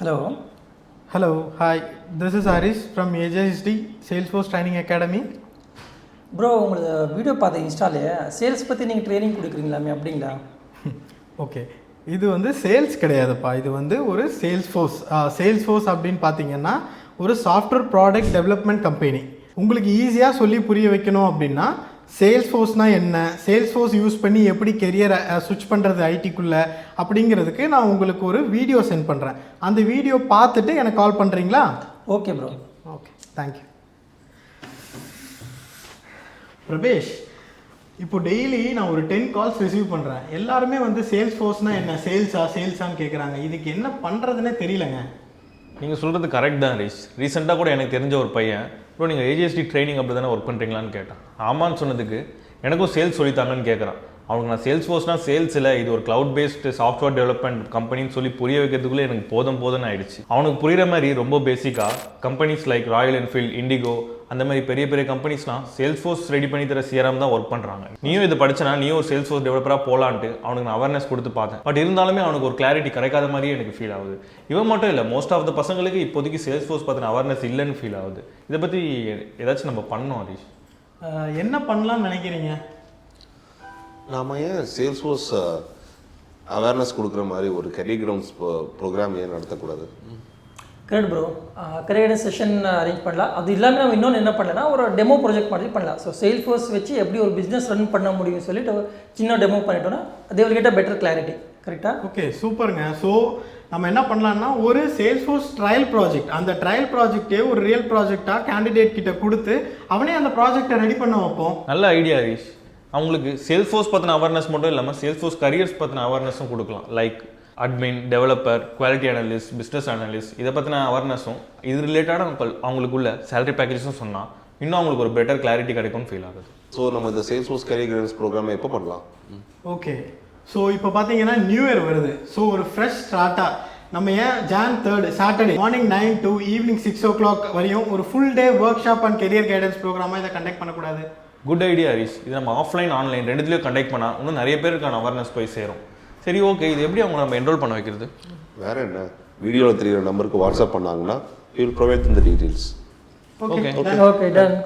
Hello. Hello, hi. This is Harish from AJ Salesforce Training Academy. Bro உங்களோட video பார்த்த இன்ஸ்டாலே sales பற்றி நீங்கள் training கொடுக்குறீங்களாமே அப்படிங்களா? ஓகே, இது வந்து சேல்ஸ் கிடையாதுப்பா. இது வந்து ஒரு சேல்ஸ்ஃபோர்ஸ் அப்படின்னு பார்த்தீங்கன்னா ஒரு சாஃப்ட்வேர் ப்ராடக்ட் டெவலப்மெண்ட் கம்பெனி. உங்களுக்கு ஈஸியாக சொல்லி புரிய வைக்கணும் அப்படின்னா சேல்ஸ்ஃபோர்ஸ்னால் என்ன, சேல்ஸ்ஃபோர்ஸ் யூஸ் பண்ணி எப்படி கெரியரை ஸ்விட்ச் பண்ணுறது ஐடிக்குள்ளே அப்படிங்கிறதுக்கு நான் உங்களுக்கு ஒரு வீடியோ சென்ட் பண்ணுறேன். அந்த வீடியோ பார்த்துட்டு எனக்கு கால் பண்ணுறீங்களா? Okay bro. Okay, thank you. Prabesh, இப்போ டெய்லி நான் ஒரு 10 கால்ஸ் ரிசீவ் பண்ணுறேன். எல்லாருமே வந்து சேல்ஸ்ஃபோர்ஸ்னால் என்ன, சேல்ஸான்னு கேட்குறாங்க. இதுக்கு என்ன பண்ணுறதுனே தெரியலங்க. நீங்கள் சொல்கிறது கரெக்ட் தான் ஹரிஷ். ரீசெண்டாக கூட எனக்கு தெரிஞ்ச ஒரு பையன், ப்ரோ நீங்கள் ஏஜிஎஸ்டி ட்ரைனிங் அப்படி தானே ஒர்க் பண்ணுறீங்களான்னு கேட்டான். ஆமான்னு சொன்னதுக்கு எனக்கும் சேல்ஸ் சொல்லித்தாங்கன்னு கேட்குறான். அவனுக்கு நான் சேல்ஸ்ஃபோர்ஸ்னால் சேல்ஸ் இல்லை, இது ஒரு க்ளவுட் பேஸ்டு சாஃப்ட்வேர் டெவலப்மெண்ட் கம்பெனின்னு சொல்லி புரிய வைக்கிறதுக்குள்ளே எனக்கு போதும்னு ஆயிடுச்சு. அவனுக்கு புரிகிற மாதிரி ரொம்ப பேசிக்காக companies like Royal Enfield, indigo அந்த மாதிரி பெரிய பெரிய கம்பெனிஸ்லாம் சேல்ஸ்ஃபோர்ஸ் ரெடி பண்ணி தர சிஆர்எம் தான் ஒர்க் பண்ணுறாங்க. நீயும் இது படிச்சனா நீயும் ஒரு சேல்ஸ்ஃபோர்ஸ் டெவலப்பராக போகலான்ட்டு அவனுக்கு நான் அவேர்னஸ் கொடுத்து பார்த்தேன். பட் இருந்தாலுமே அவனுக்கு ஒரு கிளாரிட்டி கிடைக்காத மாதிரியே எனக்கு ஃபீல் ஆகுது. இவன் மட்டும் இல்லை, மோஸ்ட் ஆஃப் த பசங்களுக்கு இப்போதைக்கு சேல்ஸ்ஃபோர்ஸ் பற்றின அவேர்னஸ் இல்லைன்னு ஃபீல் ஆகுது. இதை பற்றி ஏதாச்சும் நம்ம பண்ணோம் ஹரிஷ். என்ன பண்ணலாம்னு நினைக்கிறீங்க? நாம் ஏன் சேல்ஸ்ஃபோர்ஸ் அவேர்னஸ் கொடுக்குற மாதிரி ஒரு கரியர் கைடன்ஸ் ப்ரோக்ராம் ஏன் நடத்தக்கூடாது? Correct bro. Career guidance session arrange பண்ணலாம். அது இல்லாமல் நம்ம இன்னொன்று என்ன பண்ணலாம்னா ஒரு டெமோ ப்ராஜெக்ட் மாதிரி பண்ணலாம். ஸோ சேல்ஸ்ஃபோர்ஸ் வச்சு எப்படி ஒரு பிஸ்னஸ் ரன் பண்ண முடியும்னு சொல்லிட்டு சின்ன டெமோ பண்ணிட்டோன்னா they will get a better clarity. கரெக்டாக? ஓகே, சூப்பருங்க. ஸோ நம்ம என்ன பண்ணலாம்னா ஒரு சேல்ஸ்ஃபோர்ஸ் ட்ரையல் ப்ராஜெக்ட், அந்த ட்ரையல் ப்ராஜெக்டே ஒரு ரியல் ப்ராஜெக்டாக கேண்டிடேட் கிட்ட கொடுத்து அவனே அந்த ப்ராஜெக்டை ரெடி பண்ண வைப்போம். நல்ல ஐடியா ஹரிஷ். அவங்களுக்கு சேல்ஸ்ஃபோர்ஸ் பற்றின அவேர்னஸ் மட்டும் இல்லாமல் சேல்ஸ்ஃபோர்ஸ் கரியர்ஸ் பற்றின அவேர்னஸும் கொடுக்கலாம். Like admin, developer, quality analyst, business analyst, இதை பற்றின அவேர்னஸும் இது ரிலேட்டடாக அவங்களுக்குள்ள சேலரி பேக்கேஜஸும் சொன்னால் இன்னும் அவங்களுக்கு ஒரு பெட்டர் கிளாரிட்டி கிடைக்கும்னு ஃபீல் ஆகுது. ஸோ நம்ம இந்த சேல்ஸ்ஃபோர்ஸ் கரியர் கைடன்ஸ் ப்ரோக்ராமை எப்போ பண்ணலாம்? ஓகே, ஸோ இப்போ பார்த்தீங்கன்னா நியூ இயர் வருது. ஸோ ஒரு ஃப்ரெஷ் ஸ்டார்ட்டாக நம்ம ஏன் Jan 3 Saturday morning 9 to evening 6 o'clock வரையும் ஒரு full day workshop and career guidance ப்ரோக்ராமாக இதை கண்டக்ட் பண்ணக்கூடாது? Good idea Harish. இது நம்ம ஆஃப்லைன் ஆன்லைன் ரெண்டுத்துலேயும் கண்டக்ட் பண்ணால் இன்னும் நிறைய பேருக்கான அவேர்னஸ் போய் சேரும். சரி, ஓகே, இது எப்படி அவங்க நம்ம என்ரோல் பண்ண வைக்கிறது? வேற என்ன, வீடியோவில் தெரிகிற நம்பருக்கு வாட்ஸ்அப் பண்ணாங்கன்னா you will provide the details. Okay, okay done.